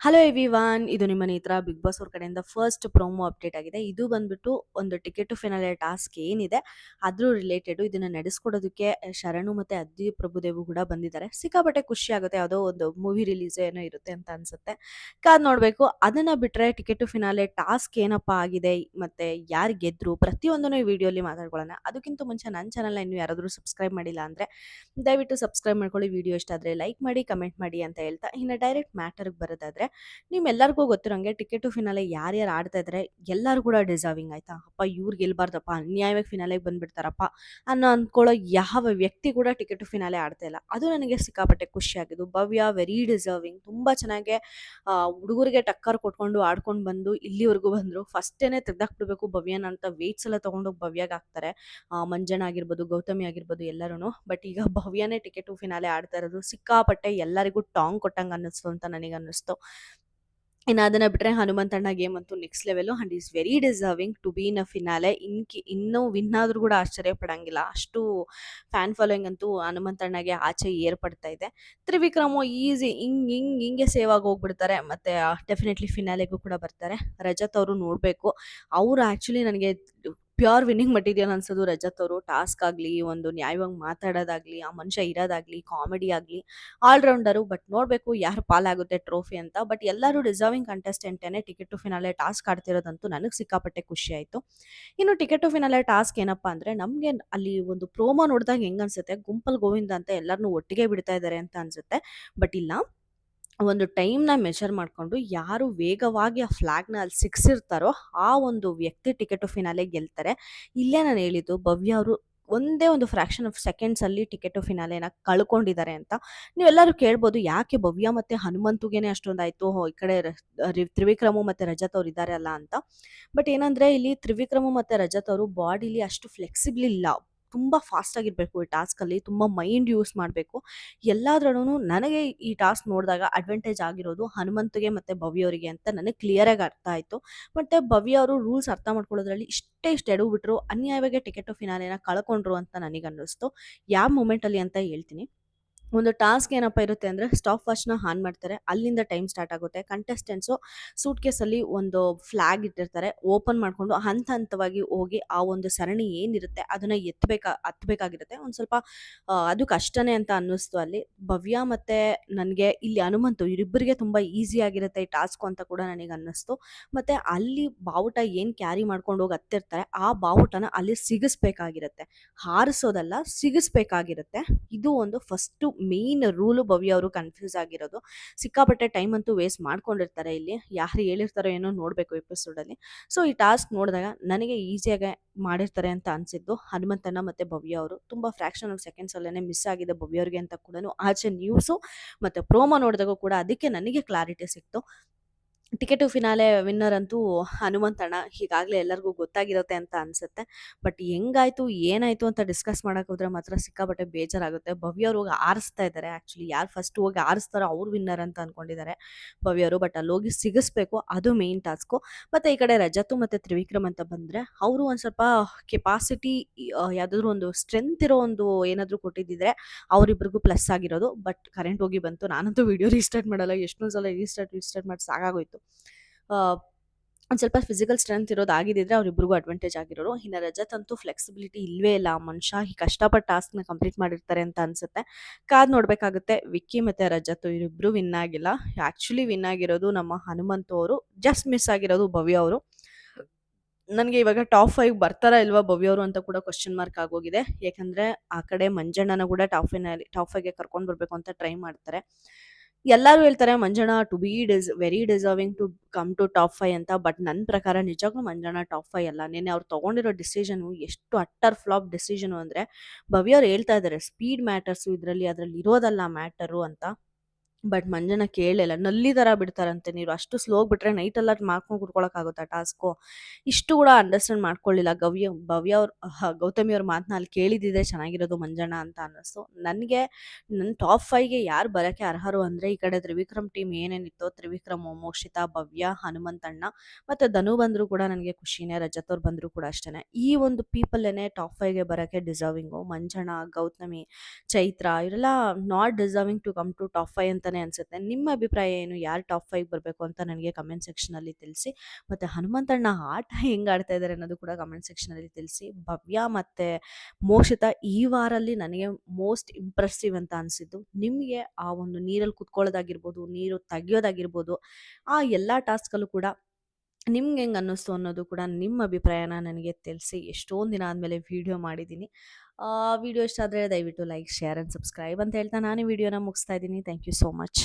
Hello everyone, ಇದು ನಿಮ್ಮ ನೇತ್ರ ಬಿಗ್ ಬಾಸ್ ಅವ್ರ ಕಡೆಯಿಂದ ಫಸ್ಟ್ ಪ್ರೊಮೋ ಅಪ್ಡೇಟ್ ಆಗಿದೆ. ಇದು ಬಂದ್ಬಿಟ್ಟು ಒಂದು ಟಿಕೆಟ್ ಟು ಫಿನಾಲೆ ಟಾಸ್ಕ್ ಏನಿದೆ ಅದ್ರ ರಿಲೇಟೆಡ್. ಇದನ್ನ ನಡೆಸ್ಕೊಡೋದಕ್ಕೆ ಶರಣು ಮತ್ತೆ ಅದ್ದಿ ಪ್ರಭುದೇವು ಕೂಡ ಬಂದಿದ್ದಾರೆ. ಸಿಕ್ಕಾಪಟ್ಟೆ ಖುಷಿ ಆಗುತ್ತೆ. ಯಾವುದೋ ಒಂದು ಮೂವಿ ರಿಲೀಸ್ ಏನೋ ಇರುತ್ತೆ ಅಂತ ಅನ್ಸುತ್ತೆ. ಕಾದ್ ನೋಡ್ಬೇಕು. ಅದನ್ನ ಬಿಟ್ರೆ ಟಿಕೆಟ್ ಟು ಫಿನಾಲೆ ಟಾಸ್ಕ್ ಏನಪ್ಪಾ ಆಗಿದೆ ಮತ್ತೆ ಯಾರು ಗೆದ್ರು ಪ್ರತಿಯೊಂದನ್ನು ಈ ವಿಡಿಯೋಲಿ ಮಾತಾಡ್ಕೊಳ್ಳೋಣ. ಅದಕ್ಕಿಂತ ಮುಂಚೆ ನನ್ನ ಚಾನಲ್ನ ಇನ್ನು ಯಾರಾದರೂ ಸಬ್ಸ್ಕ್ರೈಬ್ ಮಾಡಿಲ್ಲ ಅಂದ್ರೆ ದಯವಿಟ್ಟು ಸಬ್ಸ್ಕ್ರೈಬ್ ಮಾಡ್ಕೊಳ್ಳಿ. ವಿಡಿಯೋ ಇಷ್ಟ ಆದರೆ ಲೈಕ್ ಮಾಡಿ, ಕಮೆಂಟ್ ಮಾಡಿ ಅಂತ ಹೇಳ್ತಾ ಇನ್ನು ಡೈರೆಕ್ಟ್ ಮ್ಯಾಟರ್ಗೆ ಬರೋದಾದ್ರೆ, ನಿಮ್ಮೆಲ್ಲರಿಗೂ ಗೊತ್ತಿರೋಂಗೆ ಟಿಕೆಟ್ ಟು ಫಿನಾಲೆ ಯಾರ್ಯಾರು ಆಡ್ತಾ ಇದ್ದಾರೆ ಎಲ್ಲರೂ ಕೂಡ ಡಿಸರ್ವಿಂಗ್. ಆಯ್ತಾ, ಅಪ್ಪ ಇವ್ರು ಗೆಲ್ಬಾರ್ದಪ್ಪ, ಅನ್ಯಾಯವಾಗಿ ಫಿನಾಲೆಗೆ ಬಂದ್ಬಿಡ್ತಾರಪ್ಪ ಅನ್ಕೊಳ್ಳೋ ಯಾವ ವ್ಯಕ್ತಿ ಕೂಡ ಟಿಕೆಟ್ ಟು ಫಿನಾಲೆ ಆಡ್ತಾ ಇಲ್ಲ. ಅದು ನನಗೆ ಸಿಕ್ಕಾಪಟ್ಟೆ ಖುಷಿ ಆಗಿದ್ದು. ಭವ್ಯ ವೆರಿ ಡಿಸರ್ವಿಂಗ್, ತುಂಬಾ ಚೆನ್ನಾಗಿ ಹುಡುಗರಿಗೆ ಟಕ್ಕರ್ ಕೊಟ್ಕೊಂಡು ಆಡ್ಕೊಂಡು ಬಂದು ಇಲ್ಲಿವರೆಗೂ ಬಂದ್ರು. ಫಸ್ಟೇನೆ ತೆಗ್ದಾಕ್ಬಿಡ್ಬೇಕು ಭವ್ಯನ ಅಂತ ವೇಟ್ಸ್ ಎಲ್ಲ ತಗೊಂಡೋಗಿ ಭವ್ಯಾಗ ಹಾಕ್ತಾರೆ. ಮಂಜಣ್ಣ ಆಗಿರ್ಬೋದು, ಗೌತಮಿ ಆಗಿರ್ಬೋದು ಎಲ್ಲರೂ. ಬಟ್ ಈಗ ಭವ್ಯನೇ ಟಿಕೆಟ್ ಟು ಫಿನಾಲೆ ಆಡ್ತಾ ಇರೋದು ಸಿಕ್ಕಾಪಟ್ಟೆ ಎಲ್ಲರಿಗೂ ಟಾಂಗ್ ಕೊಟ್ಟಂಗೆ ಅನ್ನಿಸ್ತು ಅಂತ ನನಗೆ ಅನ್ನಿಸ್ತು. ಇನ್ನು ಅದನ್ನ ಬಿಟ್ರೆ ಹನುಮಂತಣ್ಣ ಗೇಮ್ ಅಂತೂ next level and is very deserving to be in a finale. ಇನ್ನೂ ವಿನ್ ಆದ್ರೂ ಕೂಡ ಆಶ್ಚರ್ಯ ಪಡಂಗಿಲ್ಲ. ಅಷ್ಟು ಫ್ಯಾನ್ ಫಾಲೋಯಿಂಗ್ ಅಂತೂ ಹನುಮಂತಣ್ಣಗೆ ಆಚೆ ಏರ್ಪಡ್ತಾ ಇದೆ. ತ್ರಿವಿಕ್ರಮು ಈಸಿ ಹಿಂಗೆ ಸೇವ್ ಆಗಿ ಹೋಗ್ಬಿಡ್ತಾರೆ. ಮತ್ತೆ ಡೆಫಿನೆಟ್ಲಿ ಫಿನಾಲೆಗೂ ಕೂಡ ಬರ್ತಾರೆ. ರಜತ್ ಅವರು ನೋಡ್ಬೇಕು. ಅವ್ರು ಆಕ್ಚುಲಿ ನನಗೆ ಪ್ಯೂರ್ ವಿನ್ನಿಂಗ್ ಮಟೀರಿಯಲ್ ಅನ್ಸೋದು ರಜತ್ ಅವರು. ಟಾಸ್ಕ್ ಆಗಲಿ, ಒಂದು ನ್ಯಾಯವಾಗಿ ಮಾತಾಡೋದಾಗ್ಲಿ, ಆ ಮನುಷ್ಯ ಇರೋದಾಗ್ಲಿ, ಕಾಮಿಡಿ ಆಗಲಿ, ಆಲ್ರೌಂಡರು. ಬಟ್ ನೋಡಬೇಕು ಯಾರು ಪಾಲಾಗುತ್ತೆ ಟ್ರೋಫಿ ಅಂತ. ಬಟ್ ಎಲ್ಲರೂ ಡಿಸರ್ವಿಂಗ್ ಕಂಟೆಸ್ಟೆಂಟೇನೆ ಟಿಕೆಟ್ ಟು ಫಿನಾಲೆ ಟಾಸ್ಕ್ ಆಡ್ತಿರೋದಂತೂ ನನಗೆ ಸಿಕ್ಕಾಪಟ್ಟೆ ಖುಷಿ ಆಯಿತು. ಇನ್ನು ಟಿಕೆಟ್ ಟು ಫಿನಾಲೆ ಟಾಸ್ಕ್ ಏನಪ್ಪ ಅಂದರೆ, ನಮಗೆ ಅಲ್ಲಿ ಒಂದು ಪ್ರೋಮೋ ನೋಡಿದಾಗ ಹೆಂಗೆ ಅನ್ಸುತ್ತೆ, ಗುಂಪಲ್ ಗೋವಿಂದ ಅಂತ ಎಲ್ಲರನ್ನೂ ಒಟ್ಟಿಗೆ ಬಿಡ್ತಾ ಇದ್ದಾರೆ ಅಂತ ಅನ್ಸುತ್ತೆ. ಬಟ್ ಇಲ್ಲ, ಒಂದು ಟೈಮ್ನ ಮೆಷರ್ ಮಾಡಿಕೊಂಡು ಯಾರು ವೇಗವಾಗಿ ಆ ಫ್ಲಾಗ್ನ ಅಲ್ಲಿ ಸಿಕ್ಸಿರ್ತಾರೋ ಆ ಒಂದು ವ್ಯಕ್ತಿ ಟಿಕೆಟ್ ಟು ಫಿನಾಲೆ ಗೆಲ್ತಾರೆ. ಇಲ್ಲೇ ನಾನು ಹೇಳಿದ್ದು ಭವ್ಯ ಅವರು ಒಂದೇ ಒಂದು ಫ್ರಾಕ್ಷನ್ ಆಫ್ ಸೆಕೆಂಡ್ಸ್ ಅಲ್ಲಿ ಟಿಕೆಟ್ ಟು ಫಿನಾಲೆನ ಕಳ್ಕೊಂಡಿದ್ದಾರೆ ಅಂತ. ನೀವೆಲ್ಲರೂ ಕೇಳ್ಬೋದು, ಯಾಕೆ ಭವ್ಯ ಮತ್ತೆ ಹನುಮಂತುಗೆನೆ ಅಷ್ಟೊಂದಾಯ್ತು, ಈ ಕಡೆ ತ್ರಿವಿಕ್ರಮು ಮತ್ತೆ ರಜತ್ ಅವ್ರು ಇದ್ದಾರೆ ಅಲ್ಲ ಅಂತ. ಬಟ್ ಏನಂದ್ರೆ, ಇಲ್ಲಿ ತ್ರಿವಿಕ್ರಮು ಮತ್ತೆ ರಜತ್ ಅವರು ಬಾಡಿಲಿ ಅಷ್ಟು ಫ್ಲೆಕ್ಸಿಬಲ್ ಇಲ್ಲ. ತುಂಬಾ ಫಾಸ್ಟ್ ಆಗಿರ್ಬೇಕು ಈ ಟಾಸ್ಕ್ ಅಲ್ಲಿ, ತುಂಬಾ ಮೈಂಡ್ ಯೂಸ್ ಮಾಡಬೇಕು. ಎಲ್ಲಾದ್ರಲ್ಲೂ ನನಗೆ ಈ ಟಾಸ್ಕ್ ನೋಡಿದಾಗ ಅಡ್ವಾಂಟೇಜ್ ಆಗಿರೋದು ಹನುಮಂತಗೆ ಮತ್ತೆ ಭವ್ಯ ಅವರಿಗೆ ಅಂತ ನನಗೆ ಕ್ಲಿಯರ್ ಆಗಿ ಅರ್ಥ ಆಯ್ತು. ಮತ್ತೆ ಭವ್ಯ ಅವರು ರೂಲ್ಸ್ ಅರ್ಥ ಮಾಡ್ಕೊಳ್ಳೋದ್ರಲ್ಲಿ ಇಷ್ಟು ಎಡವು ಬಿಟ್ರು, ಅನ್ಯಾಯವಾಗಿ ಟಿಕೆಟ್ ಟು ಫಿನಾಲೆನ ಕಳ್ಕೊಂಡ್ರು ಅಂತ ನನಗೆ ಅನ್ನಿಸ್ತು. ಯಾವ ಮೂಮೆಂಟ್ ಅಲ್ಲಿ ಅಂತ ಹೇಳ್ತೀನಿ. ಒಂದು ಟಾಸ್ಕ್ ಏನಪ್ಪ ಇರುತ್ತೆ ಅಂದರೆ, ಸ್ಟಾಪ್ ವಾಚ್ನ ಆನ್ ಮಾಡ್ತಾರೆ. ಅಲ್ಲಿಂದ ಟೈಮ್ ಸ್ಟಾರ್ಟ್ ಆಗುತ್ತೆ. ಕಂಟೆಸ್ಟೆಂಟ್ಸು ಸೂಟ್ ಕೇಸಲ್ಲಿ ಒಂದು ಫ್ಲಾಗ್ ಇಟ್ಟಿರ್ತಾರೆ. ಓಪನ್ ಮಾಡಿಕೊಂಡು ಹಂತ ಹಂತವಾಗಿ ಹೋಗಿ ಆ ಒಂದು ಸರಣಿ ಏನಿರುತ್ತೆ ಅದನ್ನು ಹತ್ತಬೇಕಾಗಿರುತ್ತೆ. ಒಂದು ಸ್ವಲ್ಪ ಅದು ಕಷ್ಟನೇ ಅಂತ ಅನ್ನಿಸ್ತು ಅಲ್ಲಿ. ಭವ್ಯ ಮತ್ತು ನನಗೆ ಇಲ್ಲಿ ಹನುಮಂತು ಇವರಿಬ್ಬರಿಗೆ ತುಂಬ ಈಸಿ ಆಗಿರುತ್ತೆ ಈ ಟಾಸ್ಕು ಅಂತ ಕೂಡ ನನಗೆ ಅನ್ನಿಸ್ತು. ಮತ್ತು ಅಲ್ಲಿ ಬಾವುಟ ಏನು ಕ್ಯಾರಿ ಮಾಡ್ಕೊಂಡು ಹೋಗಿ ಹತ್ತಿರ್ತಾರೆ, ಆ ಬಾವುಟನ ಅಲ್ಲಿ ಸಿಗಿಸ್ಬೇಕಾಗಿರುತ್ತೆ. ಹಾರಿಸೋದಲ್ಲ, ಸಿಗಿಸ್ಬೇಕಾಗಿರುತ್ತೆ. ಇದು ಒಂದು ಫಸ್ಟು ಮೇನ್ ರೂಲು. ಭವ್ಯ ಅವರು ಕನ್ಫ್ಯೂಸ್ ಆಗಿರೋದು. ಸಿಕ್ಕಾಪಟ್ಟೆ ಟೈಮ್ ಅಂತೂ ವೇಸ್ಟ್ ಮಾಡ್ಕೊಂಡಿರ್ತಾರೆ ಇಲ್ಲಿ. ಯಾರು ಹೇಳಿರ್ತಾರೋ ಏನೋ ನೋಡಬೇಕು ಎಪಿಸೋಡಲ್ಲಿ. ಸೊ ಈ ಟಾಸ್ಕ್ ನೋಡಿದಾಗ ನನಗೆ ಈಸಿಯಾಗಿ ಮಾಡಿರ್ತಾರೆ ಅಂತ ಅನಿಸಿದ್ದು ಹನುಮಂತಣ್ಣ ಮತ್ತು ಭವ್ಯ ಅವರು. ತುಂಬ ಫ್ರಾಕ್ಷನ್ ಆಫ್ ಸೆಕೆಂಡ್ಸಲ್ಲೇ ಮಿಸ್ ಆಗಿದೆ ಭವ್ಯ ಅವ್ರಿಗೆ ಅಂತ ಕೂಡ ಆಚೆ ನ್ಯೂಸು ಮತ್ತು ಪ್ರೋಮೋ ನೋಡಿದಾಗ ಕೂಡ ಅದಕ್ಕೆ ನನಗೆ ಕ್ಲಾರಿಟಿ ಸಿಕ್ತು. ಟಿಕೆಟ್ ಟು ಫಿನಾಲೆ ವಿನ್ನರ್ ಅಂತೂ ಹನುಮಂತಣ್ಣ, ಈಗಾಗಲೇ ಎಲ್ಲರಿಗೂ ಗೊತ್ತಾಗಿರುತ್ತೆ ಅಂತ ಅನ್ಸುತ್ತೆ. ಬಟ್ ಹೆಂಗಾಯ್ತು ಏನಾಯ್ತು ಅಂತ ಡಿಸ್ಕಸ್ ಮಾಡಕ್ ಹೋದ್ರೆ ಮಾತ್ರ ಸಿಕ್ಕಾಪಟ್ಟೆ ಬೇಜಾರಾಗುತ್ತೆ. ಭವ್ಯ ಅವ್ರು ಹೋಗಿ ಆರಿಸ್ತಾ ಇದ್ದಾರೆ. ಆ್ಯಕ್ಚುಲಿ ಯಾರು ಫಸ್ಟ್ ಹೋಗಿ ಆರಿಸ್ತಾರೋ ಅವ್ರು ವಿನ್ನರ್ ಅಂತ ಅನ್ಕೊಂಡಿದ್ದಾರೆ ಭವ್ಯ ಅವರು. ಬಟ್ ಅಲ್ಲಿ ಹೋಗಿ ಸಿಗಿಸ್ಬೇಕು, ಅದು ಮೇನ್ ಟಾಸ್ಕು. ಮತ್ತು ಈ ಕಡೆ ರಜತು ಮತ್ತು ತ್ರಿವಿಕ್ರಮ್ ಅಂತ ಬಂದರೆ, ಅವರು ಒಂದು ಸ್ವಲ್ಪ ಕೆಪಾಸಿಟಿ, ಯಾವುದಾದ್ರೂ ಒಂದು ಸ್ಟ್ರೆಂತ್ ಇರೋ ಒಂದು ಏನಾದರೂ ಕೊಟ್ಟಿದ್ದಿದ್ರೆ ಅವರಿಬ್ರಿಗೂ ಪ್ಲಸ್ ಆಗಿರೋದು. ಬಟ್ ಕರೆಂಟ್ ಹೋಗಿ ಬಂತು. ನಾನಂತೂ ವಿಡಿಯೋ ರೀಸ್ಟಾರ್ಟ್ ಮಾಡಲ್ಲ, ಎಷ್ಟೊಂದು ಸಲ ರೀಸ್ಟಾರ್ಟ್ ಮಾಡಿ ಸಾಕಾಗೋಯ್ತು. ಒಂದು ಸ್ವಲ್ಪ ಫಿಸಿಕಲ್ ಸ್ಟ್ರೆಂತ್ ಇರೋದು ಆಗಿದ್ದಿದ್ರೆ ಅವರಿಬ್ಬರಿಗೂ ಅಡ್ವಾಂಟೇಜ್ ಆಗಿರೋರು. ಇನ್ನು ರಜತ್ ಅಂತೂ ಫ್ಲೆಕ್ಸಿಬಿಲಿಟಿ ಇಲ್ಲವೇ ಇಲ್ಲ. ಮನುಷ್ಯ ಈ ಕಷ್ಟಪಟ್ಟು ಟಾಸ್ಕ್ನ ಕಂಪ್ಲೀಟ್ ಮಾಡಿರ್ತಾರೆ ಅಂತ ಅನ್ಸುತ್ತೆ. ಕಾದ್ ನೋಡಬೇಕಾಗುತ್ತೆ. ವಿಕ್ಕಿ ಮತ್ತು ರಜತ್ ಇವರಿಬ್ಬರು ವಿನ್ ಆಗಿಲ್ಲ. ಆ್ಯಕ್ಚುಲಿ ವಿನ್ ಆಗಿರೋದು ನಮ್ಮ ಹನುಮಂತು ಅವರು. ಜಸ್ಟ್ ಮಿಸ್ ಆಗಿರೋದು ಭವ್ಯ ಅವರು. ನನಗೆ ಇವಾಗ ಟಾಪ್ 5 ಬರ್ತಾರಾ ಇಲ್ವಾ ಭವ್ಯ ಅವರು ಅಂತ ಕೂಡ ಕ್ವಶನ್ ಮಾರ್ಕ್ ಆಗೋಗಿದೆ. ಯಾಕಂದರೆ ಆ ಕಡೆ ಮಂಜಣ್ಣನ ಕೂಡ ಟಾಪ್ 5ಗೆ ಕರ್ಕೊಂಡು ಬರಬೇಕು ಅಂತ ಟ್ರೈ ಮಾಡ್ತಾರೆ. ಎಲ್ಲರೂ ಹೇಳ್ತಾರೆ Manjanna to be very deserving to come to top 5 ಅಂತ. ಬಟ್ ನನ್ನ ಪ್ರಕಾರ ನಿಜವಾಗ್ಲೂ ಮಂಜಣ್ಣ ಟಾಪ್ 5 ಅಲ್ಲ. ನಿನ್ನೆ ಅವ್ರು ತೊಗೊಂಡಿರೋ ಡಿಸಿಷನು ಎಷ್ಟು ಅಟ್ಟರ್ ಫ್ಲಾಪ್ ಡಿಸಿಷನು ಅಂದರೆ, ಭವ್ಯ ಅವ್ರು ಹೇಳ್ತಾ ಇದ್ದಾರೆ ಸ್ಪೀಡ್ ಮ್ಯಾಟರ್ಸು ಇದರಲ್ಲಿ, ಅದರಲ್ಲಿ ಇರೋದಲ್ಲ ಮ್ಯಾಟರು ಅಂತ. ಬಟ್ ಮಂಜಣ್ಣ ಕೇಳಲಿಲ್ಲ. ನಲ್ಲಿ ಥರ ಬಿಡ್ತಾರಂತೆ ನೀರು. ಅಷ್ಟು ಸ್ಲೋ ಬಿಟ್ರೆ ನೈಟೆಲ್ಲ ಮಾಡ್ಕೊಂಡು ಕೂತ್ಕೊಳ್ಳೋಕ್ಕಾಗುತ್ತಾ ಟಾಸ್ಕು? ಇಷ್ಟು ಕೂಡ ಅಂಡರ್ಸ್ಟ್ಯಾಂಡ್ ಮಾಡ್ಕೊಳ್ಳಿಲ್ಲ ಭವ್ಯ ಅವ್ರು. ಗೌತಮಿ ಅವ್ರ ಮಾತನ್ನ ಅಲ್ಲಿ ಕೇಳಿದ್ದಿದ್ರೆ ಚೆನ್ನಾಗಿರೋದು ಮಂಜಣ್ಣ ಅಂತ ಅನ್ನಿಸ್ತು ನನಗೆ. ನನ್ನ ಟಾಪ್ 5ಗೆ ಯಾರು ಬರೋಕ್ಕೆ ಅರ್ಹರು ಅಂದರೆ, ಈ ಕಡೆ ತ್ರಿವಿಕ್ರಮ್ ಟೀಮ್ ಏನೇನಿತ್ತೋ, ತ್ರಿವಿಕ್ರಮ್, ಮೋಕ್ಷಿತಾ, ಭವ್ಯ, ಹನುಮಂತಣ್ಣ ಮತ್ತು ಧನು ಬಂದರೂ ಕೂಡ ನನಗೆ ಖುಷಿನೇ. ರಜತ್ ಅವ್ರು ಬಂದರೂ ಕೂಡ ಅಷ್ಟೇ. ಈ ಒಂದು ಪೀಪಲ್ಲೇನೆ ಟಾಪ್ 5ಗೆ ಬರೋಕ್ಕೆ ಡಿಸರ್ವಿಂಗು. ಮಂಜಣ್ಣ, ಗೌತಮಿ, ಚೈತ್ರ ಇವರೆಲ್ಲ not deserving to come to top 5 ಅಂತ ಅಂತಾನೆ ಅನ್ಸುತ್ತೆ. ನಿಮ್ಮ ಅಭಿಪ್ರಾಯ ಏನು? ಯಾರು ಟಾಪ್ 5 ಬರಬೇಕು ಅಂತ ನನಗೆ ಕಮೆಂಟ್ ಸೆಕ್ಷನಲ್ಲಿ ತಿಳಿಸಿ. ಮತ್ತು ಹನುಮಂತಣ್ಣ ಆಟ ಹೆಂಗೆ ಆಡ್ತಾ ಇದ್ದಾರೆ ಅನ್ನೋದು ಕೂಡ ಕಮೆಂಟ್ ಸೆಕ್ಷನಲ್ಲಿ ತಿಳಿಸಿ. ಭವ್ಯ ಮತ್ತು ಮೋಕ್ಷಿತಾ ಈ ವಾರಲ್ಲಿ ನನಗೆ ಮೋಸ್ಟ್ ಇಂಪ್ರೆಸಿವ್ ಅಂತ ಅನಿಸಿದ್ದು. ನಿಮಗೆ ಆ ಒಂದು ನೀರಲ್ಲಿ ಕುತ್ಕೊಳ್ಳೋದಾಗಿರ್ಬೋದು, ನೀರು ತೆಗಿಯೋದಾಗಿರ್ಬೋದು, ಆ ಎಲ್ಲ ಟಾಸ್ಕಲ್ಲೂ ಕೂಡ ನಿಮ್ಗೆ ಹೆಂಗೆ ಅನ್ನಿಸ್ತು ಅನ್ನೋದು ಕೂಡ ನಿಮ್ಮ ಅಭಿಪ್ರಾಯನ ನನಗೆ ತಿಳಿಸಿ. ಎಷ್ಟೊಂದು ದಿನ ಆದಮೇಲೆ ವಿಡಿಯೋ ಮಾಡಿದ್ದೀನಿ. ವಿಡಿಯೋ ಇಷ್ಟ ಆದರೆ ದಯವಿಟ್ಟು ಲೈಕ್, ಶೇರ್ ಆ್ಯಂಡ್ ಸಬ್ಸ್ಕ್ರೈಬ್ ಅಂತ ಹೇಳ್ತಾ ನಾನು ಈ ವಿಡಿಯೋನ ಮುಗಿಸ್ತಾ ಇದ್ದೀನಿ. Thank you so much.